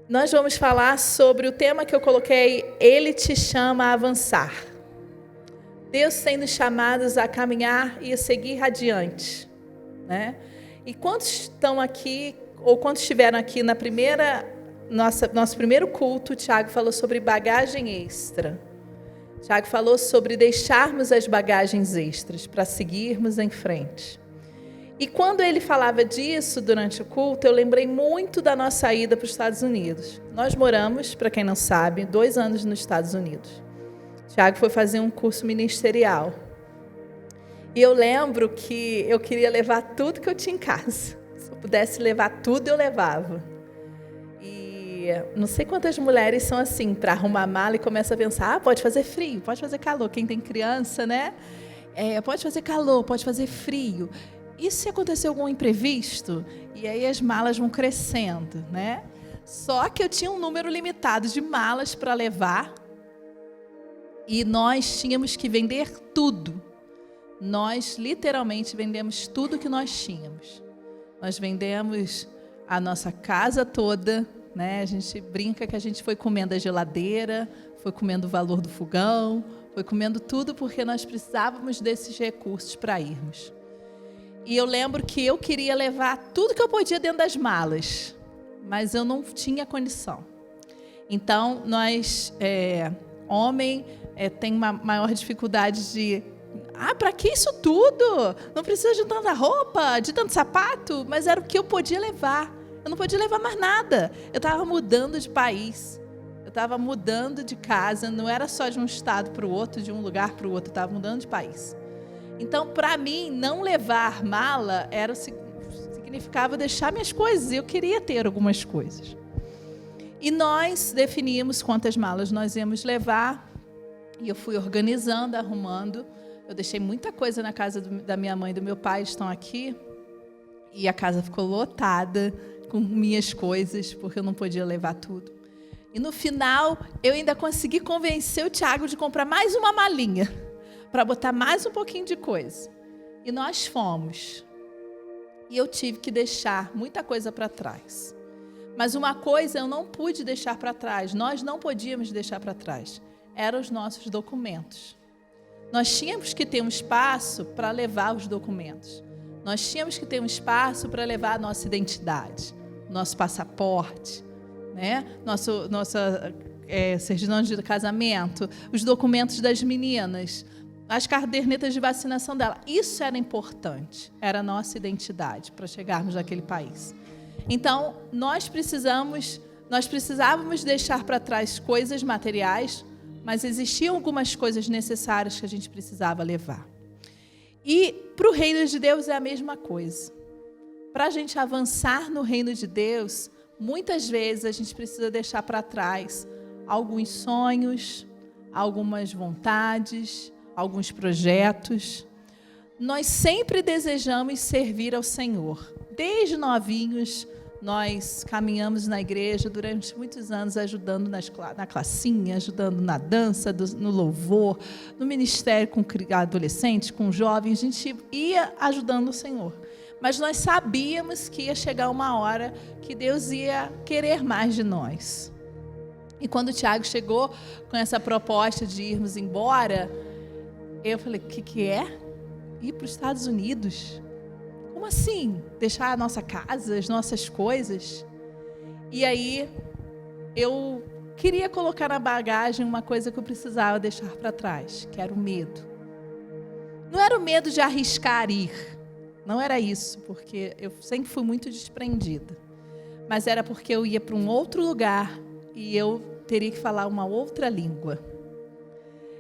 Nós vamos falar sobre o tema que eu coloquei, Ele te chama a avançar. Deus tem nos chamados a caminhar e a seguir adiante, né? E quantos estão aqui, ou quantos estiveram aqui na nosso primeiro culto, o Tiago falou sobre bagagem extra. O Tiago falou sobre deixarmos as bagagens extras para seguirmos em frente. E quando ele falava disso durante o culto, eu lembrei muito da nossa ida para os Estados Unidos. Nós moramos, para quem não sabe, 2 anos nos Estados Unidos. O Tiago foi fazer um curso ministerial. E eu lembro que eu queria levar tudo que eu tinha em casa. Se eu pudesse levar tudo, eu levava. E não sei quantas mulheres são assim, para arrumar a mala e começa a pensar, pode fazer frio, pode fazer calor. Quem tem criança, né? Pode fazer calor, pode fazer frio. E se acontecer algum imprevisto? E aí as malas vão crescendo, né? Só que eu tinha um número limitado de malas para levar e nós tínhamos que vender tudo. Nós literalmente vendemos tudo que nós tínhamos. Nós vendemos a nossa casa toda, né? A gente brinca que a gente foi comendo a geladeira, foi comendo o valor do fogão, foi comendo tudo porque nós precisávamos desses recursos para irmos. E eu lembro que eu queria levar tudo que eu podia dentro das malas, mas eu não tinha condição. Então, nós, homem, tem uma maior dificuldade de... para que isso tudo? Não precisa de tanta roupa, de tanto sapato, mas era o que eu podia levar. Eu não podia levar mais nada. Eu estava mudando de país, eu estava mudando de casa, não era só de um estado para o outro, de um lugar para o outro, eu estava mudando de país. Então, para mim, não levar mala significava deixar minhas coisas. Eu queria ter algumas coisas. E nós definimos quantas malas nós íamos levar. E eu fui organizando, arrumando. Eu deixei muita coisa na casa da minha mãe e do meu pai, estão aqui. E a casa ficou lotada com minhas coisas, porque eu não podia levar tudo. E no final, eu ainda consegui convencer o Tiago de comprar mais uma malinha, para botar mais um pouquinho de coisa. E nós fomos. E eu tive que deixar muita coisa para trás. Mas uma coisa eu não pude deixar para trás, nós não podíamos deixar para trás, eram os nossos documentos. Nós tínhamos que ter um espaço para levar os documentos. Nós tínhamos que ter um espaço para levar a nossa identidade, nosso passaporte, né? Nossa certidão de casamento, os documentos das meninas, as cadernetas de vacinação dela. Isso era importante, era a nossa identidade para chegarmos naquele país. Então, nós precisávamos deixar para trás coisas materiais, mas existiam algumas coisas necessárias que a gente precisava levar. E para o reino de Deus é a mesma coisa. Para a gente avançar no reino de Deus, muitas vezes a gente precisa deixar para trás alguns sonhos, algumas vontades, alguns projetos. Nós sempre desejamos servir ao Senhor. Desde novinhos, nós caminhamos na igreja durante muitos anos, ajudando na classinha, ajudando na dança, no louvor, no ministério com adolescentes, com jovens. A gente ia ajudando o Senhor. Mas nós sabíamos que ia chegar uma hora que Deus ia querer mais de nós. E quando o Tiago chegou com essa proposta de irmos embora, eu falei, o que é? Ir para os Estados Unidos? Como assim? Deixar a nossa casa, as nossas coisas? E aí, eu queria colocar na bagagem uma coisa que eu precisava deixar para trás, que era o medo. Não era o medo de arriscar ir, não era isso, porque eu sempre fui muito desprendida. Mas era porque eu ia para um outro lugar e eu teria que falar uma outra língua.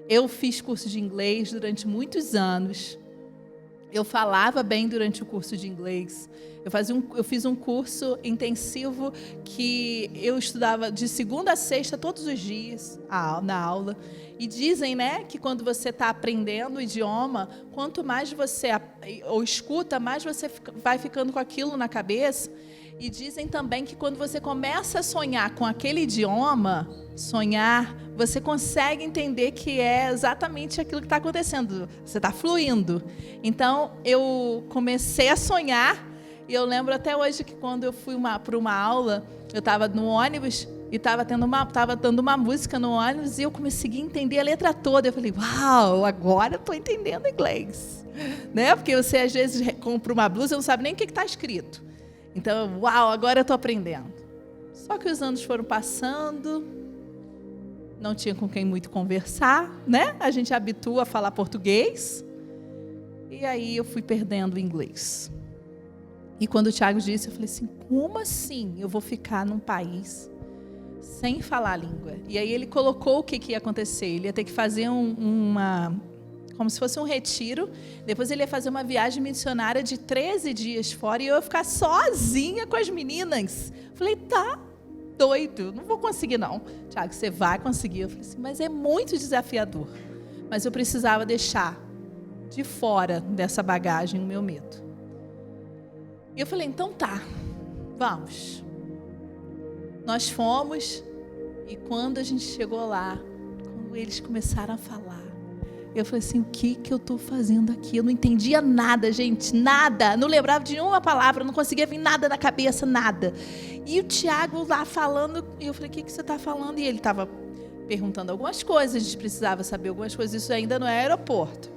Eu fiz curso de inglês durante muitos anos. Eu falava bem durante o curso de inglês. Eu fiz um curso intensivo que eu estudava de segunda a sexta, todos os dias, na aula. E dizem, né, que quando você está aprendendo o idioma, quanto mais você escuta, mais você vai ficando com aquilo na cabeça. E dizem também que quando você começa a sonhar com aquele idioma, você consegue entender que é exatamente aquilo que está acontecendo. Você está fluindo. Então, eu comecei a sonhar, e eu lembro até hoje que quando eu fui para uma aula, eu estava no ônibus, e estava dando uma música no ônibus e eu consegui entender a letra toda. Eu falei, uau, agora eu estou entendendo inglês. Né? Porque você às vezes compra uma blusa e não sabe nem o que está escrito. Então, uau, agora eu estou aprendendo. Só que os anos foram passando, não tinha com quem muito conversar, né? A gente habitua a falar português. E aí eu fui perdendo o inglês. E quando o Tiago disse, eu falei assim, como assim eu vou ficar num país sem falar a língua? E aí ele colocou o que ia acontecer. Ele ia ter que fazer como se fosse um retiro. Depois ele ia fazer uma viagem missionária de 13 dias fora e eu ia ficar sozinha com as meninas. Falei, tá doido, não vou conseguir não. Tiago, você vai conseguir. Eu falei assim, mas é muito desafiador. Mas eu precisava deixar de fora dessa bagagem o meu medo. E eu falei, então tá, vamos. Nós fomos e quando a gente chegou lá, quando eles começaram a falar, eu falei assim, o que eu estou fazendo aqui? Eu não entendia nada, gente, nada. Não lembrava de nenhuma palavra, não conseguia vir nada na cabeça, nada. E o Tiago lá falando, e eu falei, o que você está falando? E ele estava perguntando algumas coisas, a gente precisava saber algumas coisas, isso ainda não é aeroporto.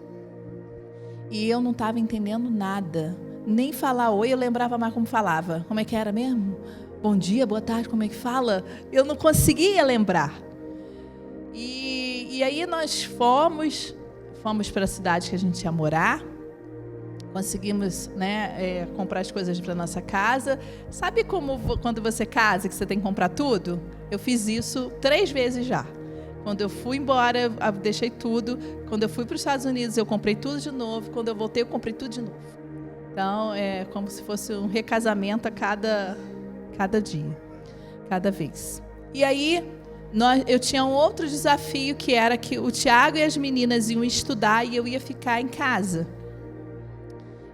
E eu não estava entendendo nada. Nem falar oi, eu lembrava mais como falava. Como é que era mesmo? Bom dia, boa tarde, como é que fala? Eu não conseguia lembrar. E aí nós fomos para a cidade que a gente ia morar. Conseguimos, né, comprar as coisas para nossa casa. Sabe como quando você casa, que você tem que comprar tudo? Eu fiz isso 3 vezes já. Quando eu fui embora, eu deixei tudo. Quando eu fui para os Estados Unidos, eu comprei tudo de novo. Quando eu voltei, eu comprei tudo de novo. Então, é como se fosse um recasamento a cada dia, cada vez. E aí, eu tinha um outro desafio, que era que o Tiago e as meninas iam estudar e eu ia ficar em casa.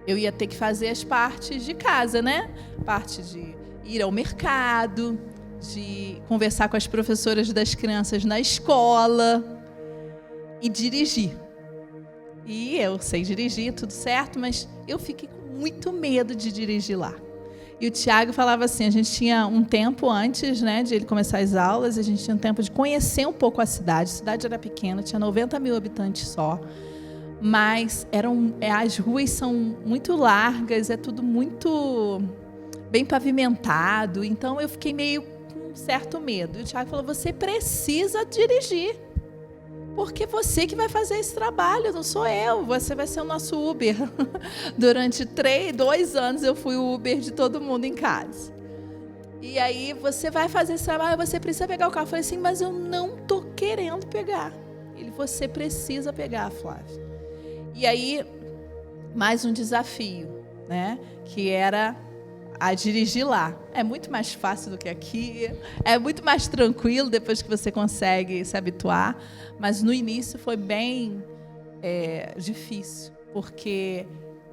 Eu ia ter que fazer as partes de casa, né? Parte de ir ao mercado, de conversar com as professoras das crianças na escola e dirigir. E eu sei dirigir, tudo certo, mas eu fiquei com muito medo de dirigir lá. E o Tiago falava assim, a gente tinha um tempo antes, né, de ele começar as aulas, a gente tinha um tempo de conhecer um pouco a cidade era pequena, tinha 90 mil habitantes só, mas as ruas são muito largas, é tudo muito bem pavimentado, então eu fiquei meio com um certo medo. E o Tiago falou, você precisa dirigir, porque você que vai fazer esse trabalho, não sou eu, você vai ser o nosso Uber. Durante 2 anos eu fui o Uber de todo mundo em casa. E aí você vai fazer esse trabalho, você precisa pegar o carro. Eu falei assim, mas eu não estou querendo pegar. Ele, você precisa pegar, Flávia. E aí, mais um desafio, né? Que era a dirigir lá. É muito mais fácil do que aqui, é muito mais tranquilo depois que você consegue se habituar, mas no início foi bem difícil, porque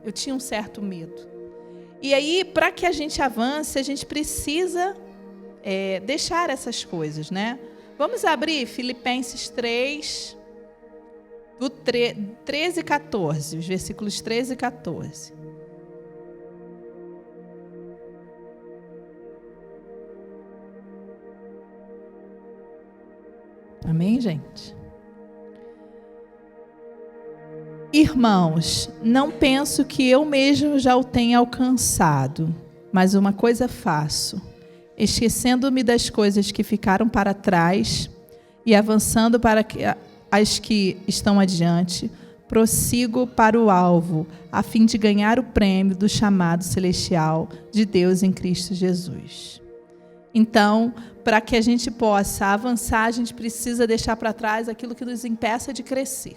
eu tinha um certo medo. E aí, para que a gente avance, a gente precisa deixar essas coisas, né? Vamos abrir Filipenses 3, do 13 e 14, os versículos 13 e 14. Amém, gente? Irmãos, não penso que eu mesmo já o tenha alcançado, mas uma coisa faço, esquecendo-me das coisas que ficaram para trás e avançando para as que estão adiante, prossigo para o alvo, a fim de ganhar o prêmio do chamado celestial de Deus em Cristo Jesus. Então, para que a gente possa avançar, a gente precisa deixar para trás aquilo que nos impeça de crescer.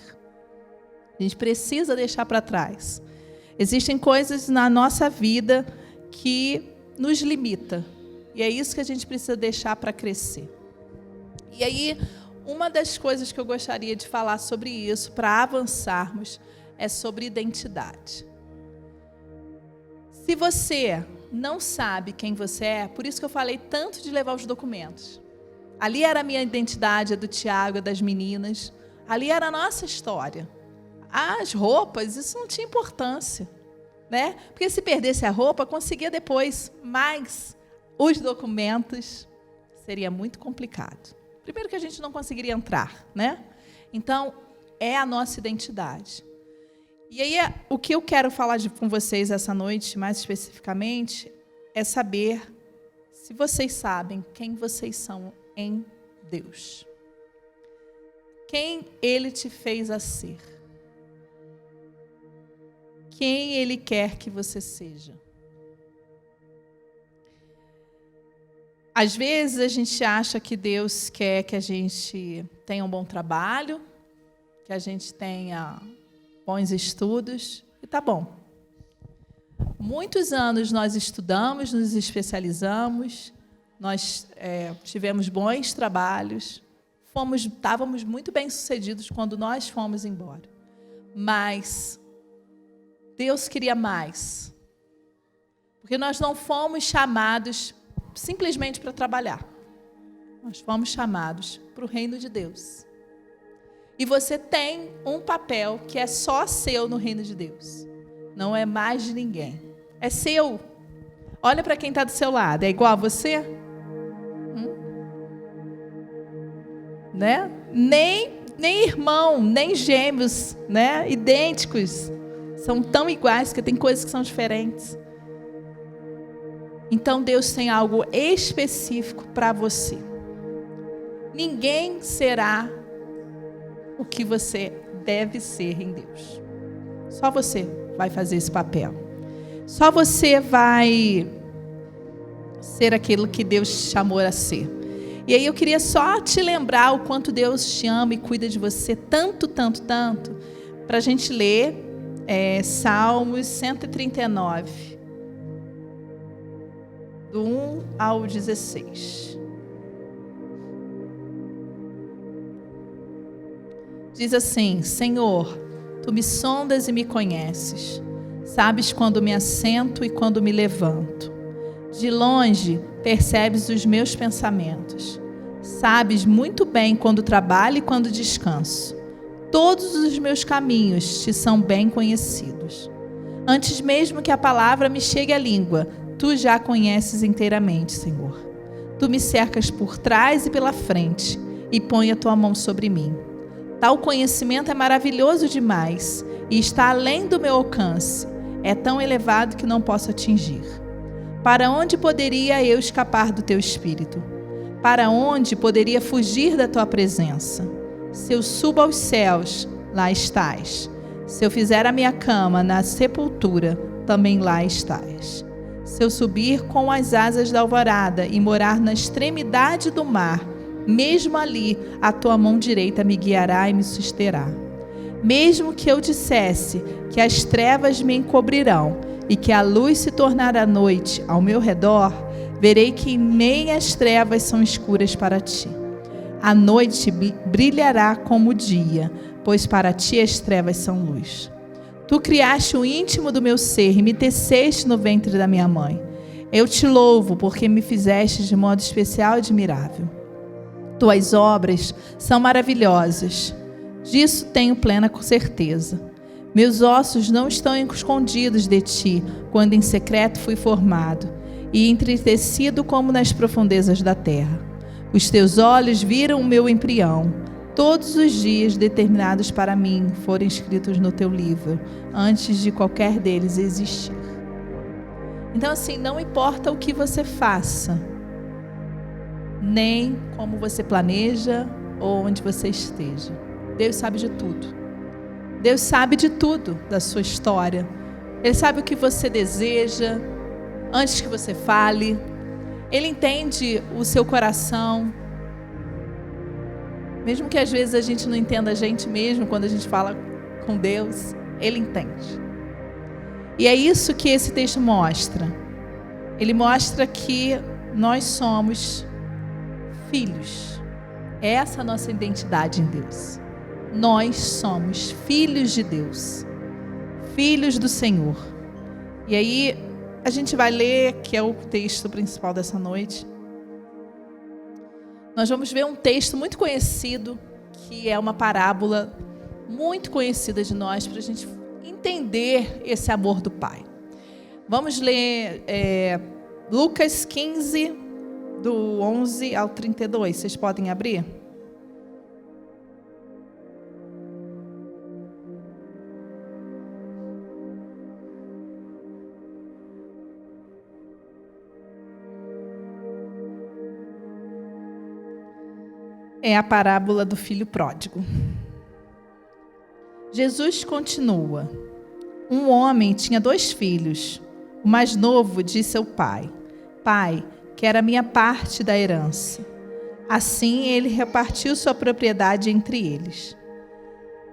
A gente precisa deixar para trás. Existem coisas na nossa vida que nos limitam. E é isso que a gente precisa deixar para crescer. E aí, uma das coisas que eu gostaria de falar sobre isso, para avançarmos, é sobre identidade. Se você não sabe quem você é, por isso que eu falei tanto de levar os documentos. Ali era a minha identidade, a do Tiago, a das meninas. Ali era a nossa história. As roupas, isso não tinha importância, né? Porque se perdesse a roupa, conseguia depois, mas os documentos seria muito complicado. Primeiro que a gente não conseguiria entrar, né? Então, é a nossa identidade. E aí, o que eu quero falar com vocês essa noite, mais especificamente, é saber se vocês sabem quem vocês são em Deus. Quem Ele te fez a ser. Quem Ele quer que você seja. Às vezes a gente acha que Deus quer que a gente tenha um bom trabalho, que a gente tenha bons estudos, e tá bom. Muitos anos nós estudamos, nos especializamos, nós tivemos bons trabalhos, estávamos muito bem-sucedidos quando nós fomos embora. Mas Deus queria mais. Porque nós não fomos chamados simplesmente para trabalhar. Nós fomos chamados para o reino de Deus. E você tem um papel que é só seu no reino de Deus. Não é mais de ninguém. É seu. Olha para quem está do seu lado. É igual a você? Né? Nem irmão, nem gêmeos, né? Idênticos. São tão iguais que tem coisas que são diferentes. Então Deus tem algo específico para você. Ninguém será o que você deve ser em Deus. Só você vai fazer esse papel. Só você vai ser aquilo que Deus te chamou a ser. E aí eu queria só te lembrar o quanto Deus te ama e cuida de você tanto, tanto, tanto, para a gente ler Salmos 139, do 1 ao 16. Diz assim: Senhor, Tu me sondas e me conheces. Sabes quando me assento e quando me levanto. De longe percebes os meus pensamentos. Sabes muito bem quando trabalho e quando descanso. Todos os meus caminhos te são bem conhecidos. Antes mesmo que a palavra me chegue à língua, Tu já a conheces inteiramente, Senhor. Tu me cercas por trás e pela frente e põe a Tua mão sobre mim. Tal conhecimento é maravilhoso demais e está além do meu alcance. É tão elevado que não posso atingir. Para onde poderia eu escapar do Teu Espírito? Para onde poderia fugir da Tua presença? Se eu subo aos céus, lá estás. Se eu fizer a minha cama na sepultura, também lá estás. Se eu subir com as asas da alvorada e morar na extremidade do mar, mesmo ali a Tua mão direita me guiará e me susterá. Mesmo que eu dissesse que as trevas me encobrirão e que a luz se tornará noite ao meu redor, verei que nem as trevas são escuras para Ti. A noite brilhará como o dia, pois para Ti as trevas são luz. Tu criaste o íntimo do meu ser e me teceste no ventre da minha mãe. Eu Te louvo porque me fizeste de modo especial e admirável. Tuas obras são maravilhosas. Disso tenho plena certeza. Meus ossos não estão escondidos de Ti, quando em secreto fui formado, e entretecido como nas profundezas da terra. Os Teus olhos viram o meu embrião. Todos os dias determinados para mim foram escritos no Teu livro, antes de qualquer deles existir. Então, assim, não importa o que você faça, nem como você planeja ou onde você esteja. Deus sabe de tudo. Deus sabe de tudo da sua história. Ele sabe o que você deseja antes que você fale. Ele entende o seu coração. Mesmo que às vezes a gente não entenda a gente mesmo quando a gente fala com Deus, Ele entende. E é isso que esse texto mostra. Ele mostra que nós somos filhos. Essa é a nossa identidade em Deus. Nós somos filhos de Deus, filhos do Senhor. E aí a gente vai ler, que é o texto principal dessa noite. Nós vamos ver um texto muito conhecido, que é uma parábola muito conhecida de nós, para a gente entender esse amor do Pai. Vamos ler Lucas 15, do 11 ao 32. Vocês podem abrir? É a parábola do filho pródigo. Jesus continua. Um homem tinha 2 filhos. O mais novo disse ao pai: Pai, quero a minha parte da herança. Assim ele repartiu sua propriedade entre eles.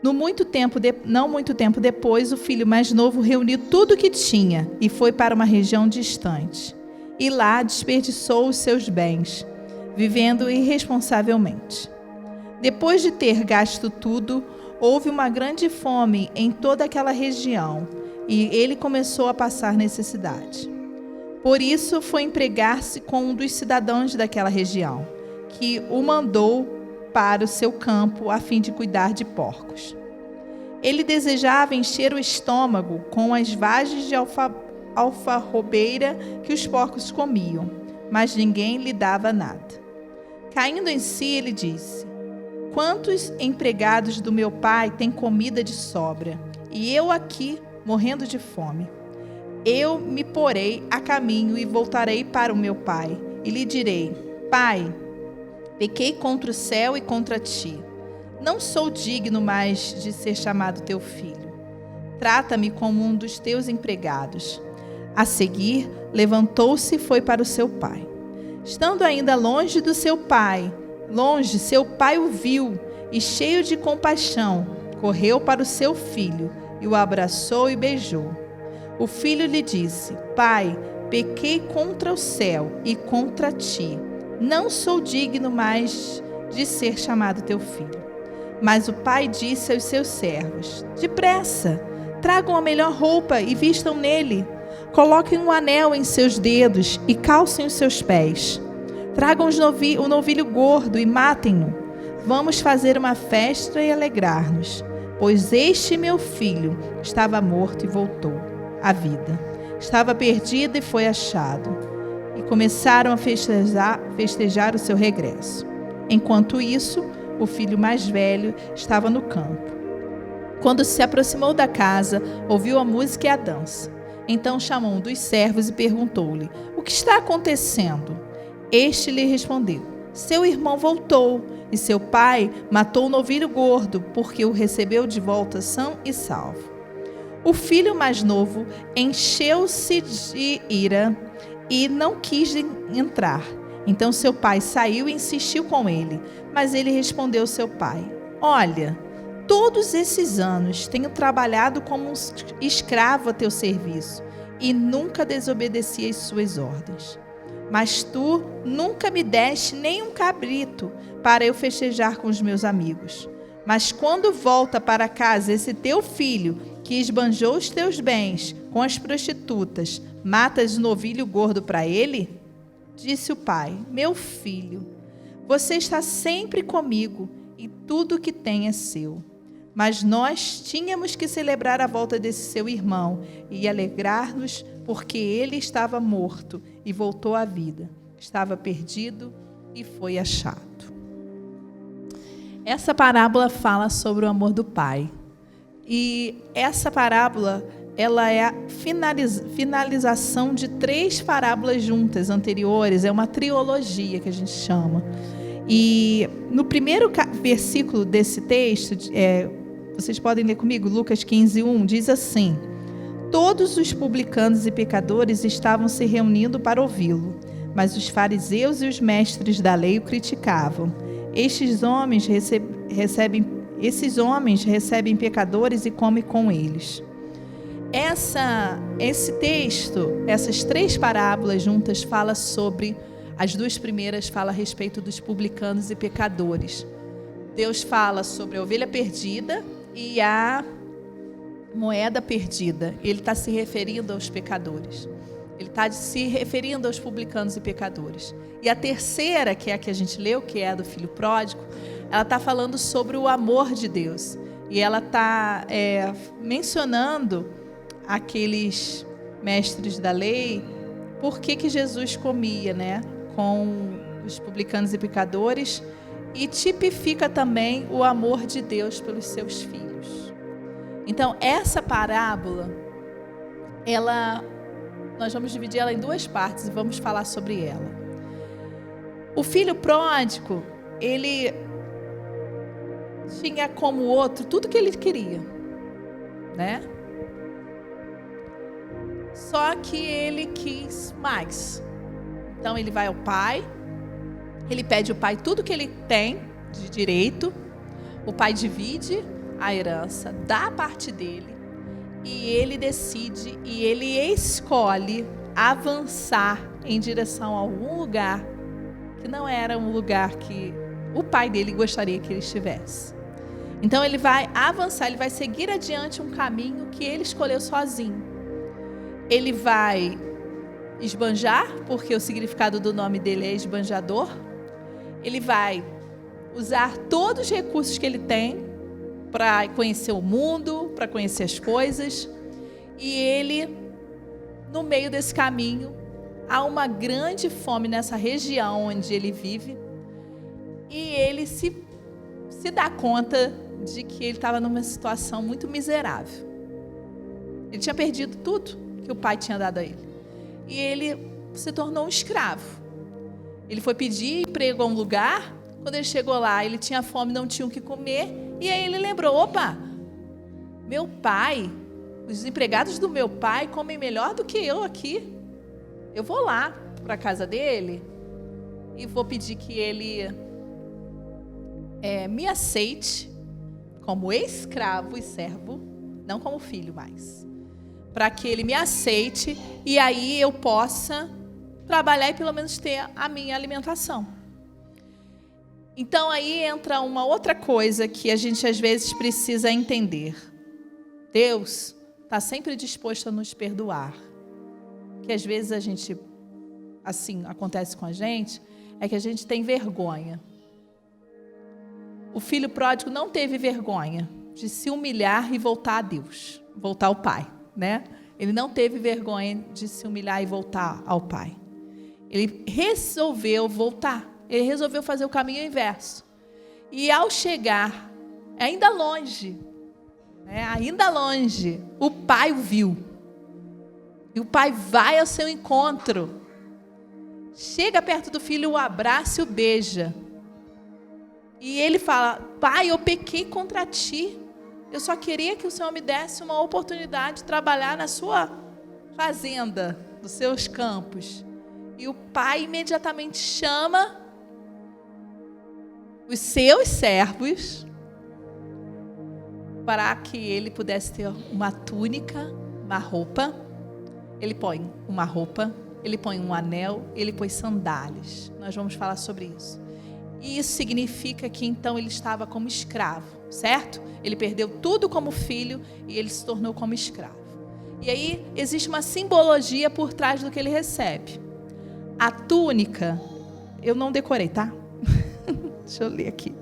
Não muito tempo depois, o filho mais novo reuniu tudo o que tinha e foi para uma região distante. E lá desperdiçou os seus bens, vivendo irresponsavelmente. Depois de ter gasto tudo, houve uma grande fome em toda aquela região e ele começou a passar necessidade. Por isso foi empregar-se com um dos cidadãos daquela região, que o mandou para o seu campo a fim de cuidar de porcos. Ele desejava encher o estômago com as vagens de alfarrobeira que os porcos comiam, mas ninguém lhe dava nada. Caindo em si, ele disse: Quantos empregados do meu pai têm comida de sobra, e eu aqui morrendo de fome? Eu me porei a caminho e voltarei para o meu pai, e lhe direi: Pai, pequei contra o céu e contra ti. Não sou digno mais de ser chamado teu filho. Trata-me como um dos teus empregados. A seguir, levantou-se e foi para o seu pai. Estando ainda longe do seu pai, seu pai o viu e, cheio de compaixão, correu para o seu filho e o abraçou e beijou. O filho lhe disse: Pai, pequei contra o céu e contra ti. Não sou digno mais de ser chamado teu filho. Mas o pai disse aos seus servos: Depressa, tragam a melhor roupa e vistam nele. Coloquem um anel em seus dedos e calcem os seus pés. Tragam o novilho gordo e matem-no. Vamos fazer uma festa e alegrar-nos, pois este meu filho estava morto e voltou à vida. Estava perdido e foi achado. E começaram a festejar o seu regresso. Enquanto isso, o filho mais velho estava no campo. Quando se aproximou da casa, ouviu a música e a dança. Então chamou um dos servos e perguntou-lhe: O que está acontecendo? Este lhe respondeu: Seu irmão voltou, e seu pai matou o novilho gordo, porque o recebeu de volta são e salvo. O filho mais novo encheu-se de ira e não quis entrar. Então seu pai saiu e insistiu com ele, mas ele respondeu ao seu pai: Olha, todos esses anos tenho trabalhado como um escravo a teu serviço e nunca desobedeci às suas ordens. Mas tu nunca me deste nem um cabrito para eu festejar com os meus amigos. Mas quando volta para casa esse teu filho, que esbanjou os teus bens com as prostitutas, matas o novilho gordo para ele? Disse o pai: Meu filho, você está sempre comigo e tudo o que tem é seu. Mas nós tínhamos que celebrar a volta desse seu irmão e alegrar-nos, porque ele estava morto e voltou à vida. Estava perdido e foi achado. Essa parábola fala sobre o amor do Pai. E essa parábola, ela é a finalização de 3 parábolas juntas anteriores. É uma trilogia que a gente chama. E no primeiro versículo desse texto, vocês podem ler comigo, Lucas 15:1, diz assim: Todos os publicanos e pecadores estavam se reunindo para ouvi-lo, mas os fariseus e os mestres da lei o criticavam. Esses homens recebem pecadores e comem com eles. Esse texto, essas 3 parábolas juntas, fala sobre, as 2 primeiras falam a respeito dos publicanos e pecadores. Deus fala sobre a ovelha perdida e a moeda perdida. Ele está se referindo aos pecadores. Ele está se referindo aos publicanos e pecadores. E a terceira, que é a que a gente leu, que é a do filho pródigo, ela está falando sobre o amor de Deus. E ela está mencionando aqueles mestres da lei, por que Jesus comia, né, com os publicanos e pecadores, e tipifica também o amor de Deus pelos seus filhos. Então, essa parábola, nós vamos dividir ela em duas partes e vamos falar sobre ela. O filho pródigo, ele tinha como outro tudo que ele queria, né? Só que ele quis mais. Então ele vai ao pai, ele pede ao pai tudo que ele tem de direito, o pai divide a herança, dá a parte dele, e ele decide e ele escolhe avançar em direção a algum lugar que não era um lugar que o pai dele gostaria que ele estivesse. Então ele vai avançar, ele vai seguir adiante um caminho que ele escolheu sozinho. Ele vai esbanjar, porque o significado do nome dele é esbanjador. Ele vai usar todos os recursos que ele tem para conhecer o mundo, para conhecer as coisas. E ele, no meio desse caminho, há uma grande fome nessa região onde ele vive. E ele se dá conta de que ele estava numa situação muito miserável. Ele tinha perdido tudo que o pai tinha dado a ele. E ele se tornou um escravo. Ele foi pedir emprego a um lugar. Quando ele chegou lá, ele tinha fome, não tinha o que comer. E aí ele lembrou, opa, meu pai, os empregados do meu pai comem melhor do que eu aqui. Eu vou lá para a casa dele e vou pedir que ele me aceite como escravo e servo, não como filho mais, para que ele me aceite e aí eu possa trabalhar e pelo menos ter a minha alimentação. Então aí entra uma outra coisa que a gente às vezes precisa entender. Deus está sempre disposto a nos perdoar. Que às vezes a gente, assim, acontece com a gente, é que a gente tem vergonha. O filho pródigo não teve vergonha de se humilhar e voltar a Deus, voltar ao Pai, né? Ele não teve vergonha de se humilhar e voltar ao Pai. Ele resolveu voltar, ele resolveu fazer o caminho inverso. E ao chegar, ainda longe, o Pai o viu. E o pai vai ao seu encontro. Chega perto do filho, o abraça e o beija. E ele fala, pai, eu pequei contra ti. Eu só queria que o Senhor me desse uma oportunidade de trabalhar na sua fazenda, nos seus campos. E o pai imediatamente chama os seus servos para que ele pudesse ter uma túnica, uma roupa. Ele põe uma roupa, ele põe um anel, ele põe sandálias. Nós vamos falar sobre isso. E isso significa que então ele estava como escravo, certo? Ele perdeu tudo como filho e ele se tornou como escravo. E aí existe uma simbologia por trás do que ele recebe. A túnica, eu não decorei, tá? Deixa eu ler aqui.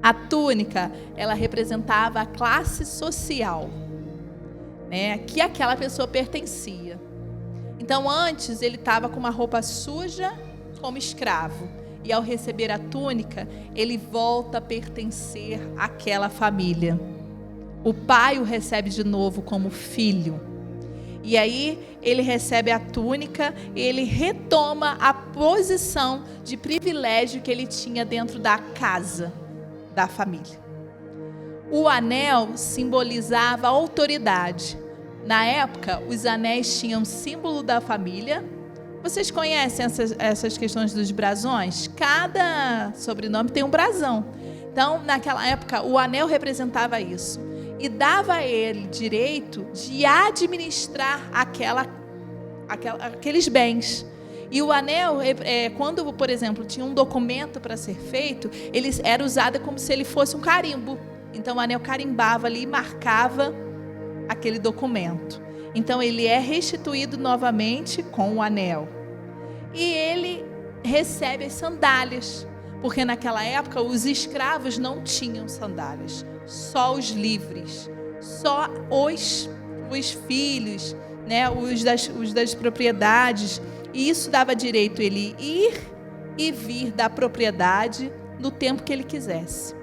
A túnica, ela representava a classe social, né, que aquela pessoa pertencia. Então antes ele estava com uma roupa suja como escravo, e ao receber a túnica ele volta a pertencer àquela família. O pai o recebe de novo como filho, e aí ele recebe a túnica e ele retoma a posição de privilégio que ele tinha dentro da casa da família. O anel simbolizava a autoridade. Na época, os anéis tinham símbolo da família. Vocês conhecem essas questões dos brasões? Cada sobrenome tem um brasão. Então, naquela época, o anel representava isso. E dava a ele direito de administrar aqueles bens. E o anel, quando, por exemplo, tinha um documento para ser feito, ele era usado como se ele fosse um carimbo. Então, o anel carimbava ali e marcava aquele documento. Então, ele é restituído novamente com o anel. E ele recebe as sandálias, porque naquela época os escravos não tinham sandálias, só os livres, só os filhos, né, os das propriedades, E isso dava direito a ele ir e vir da propriedade no tempo que ele quisesse.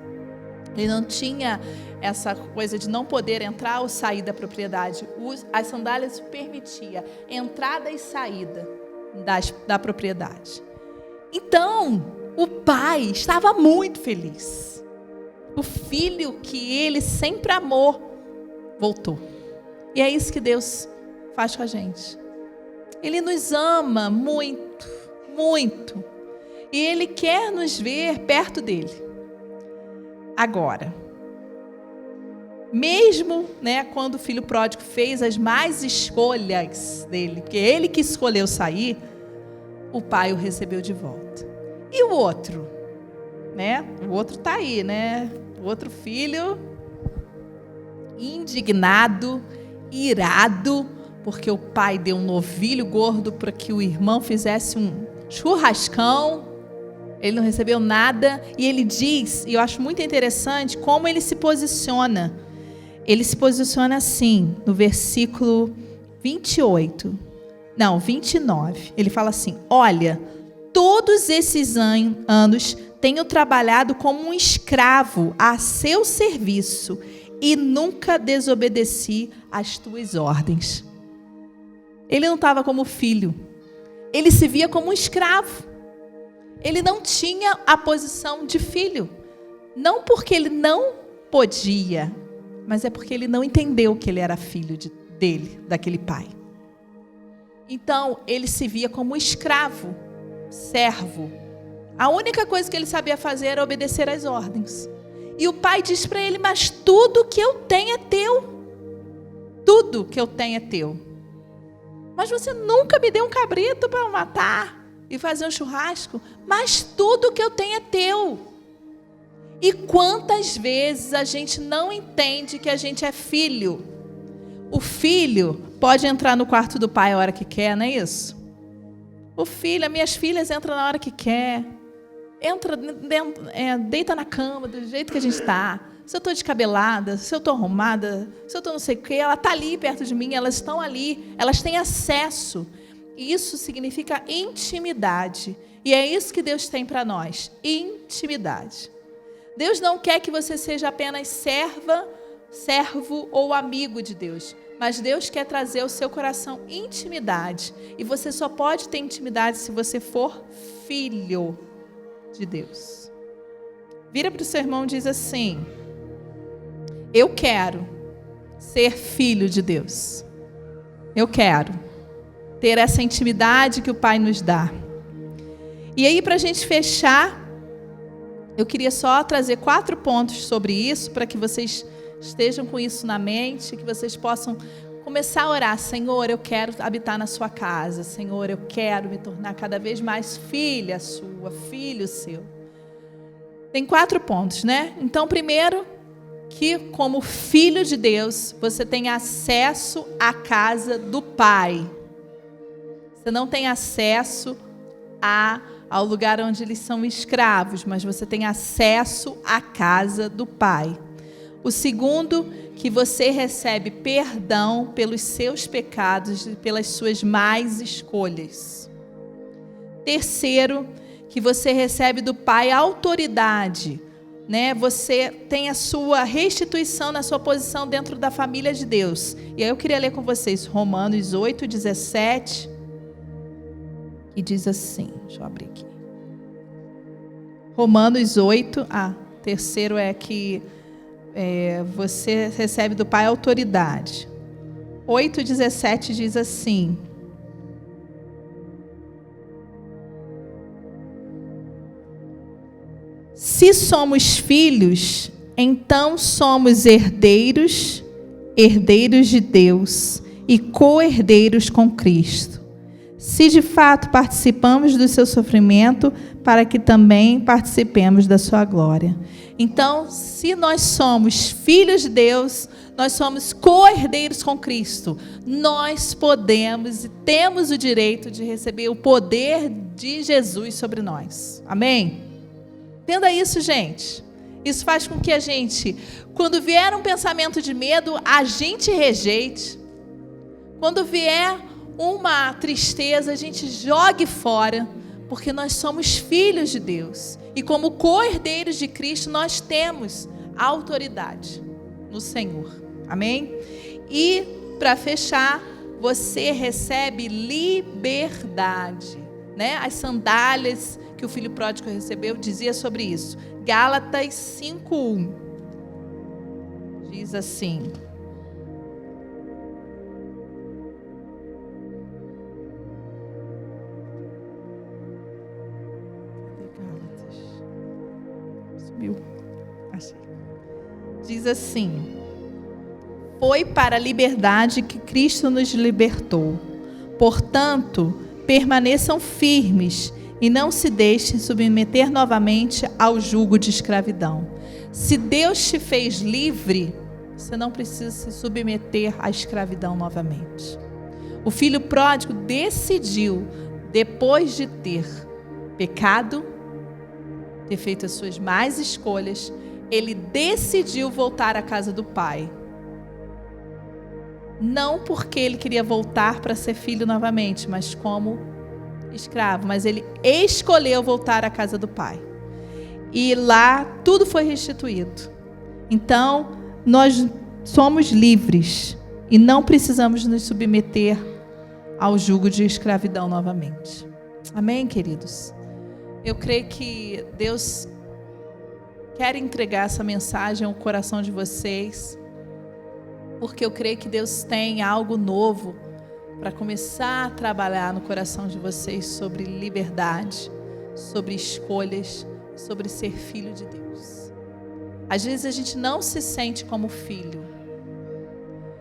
Ele não tinha essa coisa de não poder entrar ou sair da propriedade. As sandálias permitiam entrada e saída da propriedade. Então, o pai estava muito feliz. O filho que ele sempre amou voltou. E é isso que Deus faz com a gente. Ele nos ama muito, muito. E Ele quer nos ver perto dele. Agora, mesmo, quando o filho pródigo fez as más escolhas dele, porque ele que escolheu sair, o pai o recebeu de volta. E o outro? O outro está aí, O outro filho, indignado, irado, porque o pai deu um novilho gordo para que o irmão fizesse um churrascão. Ele não recebeu nada. E ele diz, e eu acho muito interessante, como ele se posiciona. Ele se posiciona assim, no versículo 29. Ele fala assim: olha, todos esses anos tenho trabalhado como um escravo a seu serviço e nunca desobedeci às tuas ordens. Ele não estava como filho. Ele se via como um escravo. Ele não tinha a posição de filho. Não porque ele não podia, mas é porque ele não entendeu que ele era filho dele, daquele pai. Então, ele se via como escravo, servo. A única coisa que ele sabia fazer era obedecer às ordens. E o pai diz para ele: mas tudo que eu tenho é teu. Tudo que eu tenho é teu. Mas você nunca me deu um cabrito para matar e fazer um churrasco. Mas tudo que eu tenho é teu. E quantas vezes a gente não entende que a gente é filho? O filho pode entrar no quarto do pai a hora que quer, não é isso? O filho, as minhas filhas entram na hora que quer. Entra, deita na cama do jeito que a gente está. Se eu estou descabelada, se eu estou arrumada, se eu estou não sei o quê, ela está ali perto de mim, elas estão ali, elas têm acesso. E isso significa intimidade. E é isso que Deus tem para nós, intimidade. Deus não quer que você seja apenas servo ou amigo de Deus. Mas Deus quer trazer ao seu coração intimidade. E você só pode ter intimidade se você for filho de Deus. Vira para o seu irmão e diz assim: eu quero ser filho de Deus. Eu quero ter essa intimidade que o Pai nos dá. E aí, para a gente fechar, eu queria só trazer 4 pontos sobre isso, para que vocês estejam com isso na mente, que vocês possam começar a orar: Senhor, eu quero habitar na sua casa. Senhor, eu quero me tornar cada vez mais filha sua, filho seu. Tem 4 pontos, Então, primeiro, que como filho de Deus, você tem acesso à casa do Pai. Você não tem acesso ao lugar onde eles são escravos, mas você tem acesso à casa do Pai. O segundo, que você recebe perdão pelos seus pecados e pelas suas más escolhas. Terceiro, que você recebe do Pai autoridade, Você tem a sua restituição na sua posição dentro da família de Deus. E aí eu queria ler com vocês Romanos 8:17, que diz assim, deixa eu abrir aqui. Romanos 8, terceiro é que você recebe do Pai autoridade. 8:17 diz assim: se somos filhos, então somos herdeiros, herdeiros de Deus e co-herdeiros com Cristo. Se de fato participamos do seu sofrimento, para que também participemos da sua glória. Então, se nós somos filhos de Deus, nós somos co-herdeiros com Cristo. Nós podemos e temos o direito de receber o poder de Jesus sobre nós. Amém? Entenda isso, gente. Isso faz com que a gente, quando vier um pensamento de medo, a gente rejeite. Quando vier uma tristeza, a gente jogue fora, porque nós somos filhos de Deus. E como co-herdeiros de Cristo, nós temos autoridade no Senhor. Amém? E, para fechar, você recebe liberdade. Né? As sandálias que o filho pródigo recebeu dizia sobre isso. Gálatas 5:1 diz assim: diz assim: foi para a liberdade que Cristo nos libertou. Portanto, permaneçam firmes e não se deixem submeter novamente ao jugo de escravidão. Se Deus te fez livre, você não precisa se submeter à escravidão novamente. O filho pródigo decidiu, depois de ter pecado, ter feito as suas más escolhas, ele decidiu voltar à casa do pai. Não porque ele queria voltar para ser filho novamente, mas como escravo. Mas ele escolheu voltar à casa do pai. E lá tudo foi restituído. Então, nós somos livres e não precisamos nos submeter ao jugo de escravidão novamente. Amém, queridos? Eu creio que Deus quer entregar essa mensagem ao coração de vocês, porque eu creio que Deus tem algo novo para começar a trabalhar no coração de vocês sobre liberdade, sobre escolhas, sobre ser filho de Deus. Às vezes a gente não se sente como filho,